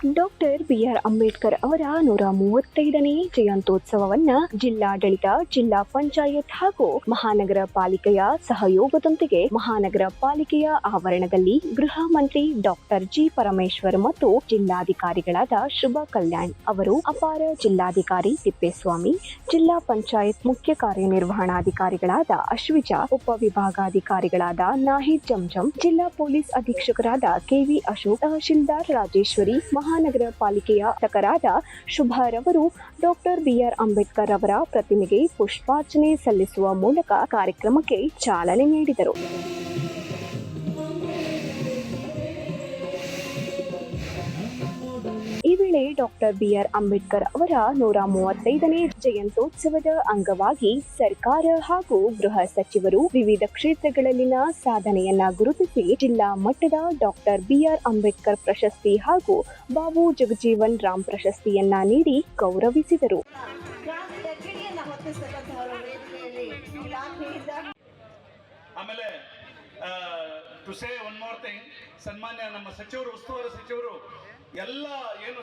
Doctor B R Ambedkar ಅವರ 135ನೇ ಜಯಂತ್ಯೋತ್ಸವವನ್ನ ಜಿಲ್ಲಾಡಳಿತ, ಜಿಲ್ಲಾ ಪಂಚಾಯತ್ ಹಾಗೂ ಮಹಾನಗರ ಪಾಲಿಕೆಯ ಸಹಯೋಗದೊಂದಿಗೆ ಮಹಾನಗರ ಪಾಲಿಕೆಯ ಆವರಣದಲ್ಲಿ ಗೃಹ ಮಂತ್ರಿ ಡಾಕ್ಟರ್ ಜಿ ಪರಮೇಶ್ವರ್ ಮತ್ತು ಜಿಲ್ಲಾಧಿಕಾರಿಗಳಾದ ಶುಭ ಕಲ್ಯಾಣ್ ಅವರು, ಅಪಾರ ಜಿಲ್ಲಾಧಿಕಾರಿ ತಿಪ್ಪೇಸ್ವಾಮಿ, ಜಿಲ್ಲಾ ಪಂಚಾಯತ್ ಮುಖ್ಯ ಕಾರ್ಯನಿರ್ವಹಣಾಧಿಕಾರಿಗಳಾದ ಅಶ್ವಿಜಾ, ಉಪವಿಭಾಗಾಧಿಕಾರಿಗಳಾದ ನಾಹಿದ್ ಜಂಜಂ, ಜಿಲ್ಲಾ ಪೊಲೀಸ್ ಅಧೀಕ್ಷಕರಾದ ಕೆವಿ ಅಶೋಕ್, ತಹಶೀಲ್ದಾರ್ ರಾಜೇಶ್ವರಿ, ಮಹಾನಗರ ಪಾಲಿಕೆಯ ಶಾಸಕರಾದ ಶುಭಾರವರು ಡಾಕ್ಟರ್ ಬಿಆರ್ ಅಂಬೇಡ್ಕರ್ ಅವರ ಪ್ರತಿಮೆಗೆ ಪುಷ್ಪಾರ್ಚನೆ ಸಲ್ಲಿಸುವ ಮೂಲಕ ಕಾರ್ಯಕ್ರಮಕ್ಕೆ ಚಾಲನೆ ನೀಡಿದರು. ಈ ವೇಳೆ ಡಾಕ್ಟರ್ ಬಿಆರ್ ಅಂಬೇಡ್ಕರ್ ಅವರ 135ನೇ ಜಯಂತ್ಯೋತ್ಸವದ ಅಂಗವಾಗಿ ಸರ್ಕಾರ ಹಾಗೂ ಗೃಹ ಸಚಿವರು ವಿವಿಧ ಕ್ಷೇತ್ರಗಳಲ್ಲಿನ ಸಾಧನೆಯನ್ನ ಗುರುತಿಸಿ ಜಿಲ್ಲಾ ಮಟ್ಟದ ಡಾಕ್ಟರ್ ಬಿಆರ್ ಅಂಬೇಡ್ಕರ್ ಪ್ರಶಸ್ತಿ ಹಾಗೂ ಬಾಬು ಜಗಜೀವನ್ ರಾಮ್ ಪ್ರಶಸ್ತಿಯನ್ನ ನೀಡಿ ಗೌರವಿಸಿದರು. ಆಮೇಲೆ to say one more thing, ಸನ್ಮಾನ್ಯ ನಮ್ಮ ಸಚಿವರು, ಉಸ್ತುವಾರಿ ಸಚಿವರು ಎಲ್ಲ ಏನು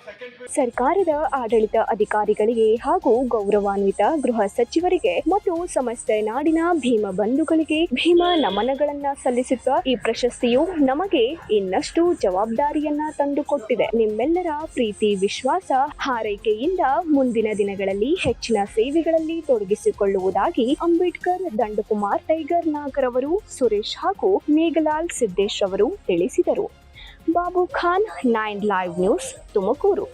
ಸರ್ಕಾರದ ಆಡಳಿತ ಅಧಿಕಾರಿಗಳಿಗೆ ಹಾಗೂ ಗೌರವಾನ್ವಿತ ಗೃಹ ಸಚಿವರಿಗೆ ಮತ್ತು ಸಮಸ್ತ ನಾಡಿನ ಭೀಮ ಬಂಧುಗಳಿಗೆ ಭೀಮ ನಮನಗಳನ್ನ ಸಲ್ಲಿಸುತ್ತಾ ಈ ಪ್ರಶಸ್ತಿಯು ನಮಗೆ ಇನ್ನಷ್ಟು ಜವಾಬ್ದಾರಿಯನ್ನ ತಂದುಕೊಟ್ಟಿದೆ. ನಿಮ್ಮೆಲ್ಲರ ಪ್ರೀತಿ, ವಿಶ್ವಾಸ, ಹಾರೈಕೆಯಿಂದ ಮುಂದಿನ ದಿನಗಳಲ್ಲಿ ಹೆಚ್ಚಿನ ಸೇವೆಗಳಲ್ಲಿ ತೊಡಗಿಸಿಕೊಳ್ಳುವುದಾಗಿ ಅಂಬೇಡ್ಕರ್, ದಂಡಕುಮಾರ್, ಟೈಗರ್ ನಾಗರ್ ಅವರು, ಸುರೇಶ್ ಹಾಗೂ ಮೇಘಲಾಲ್ ಸಿದ್ದೇಶ್ ಅವರು ತಿಳಿಸಿದರು. Babu Khan, 9 live news, Tumakuru.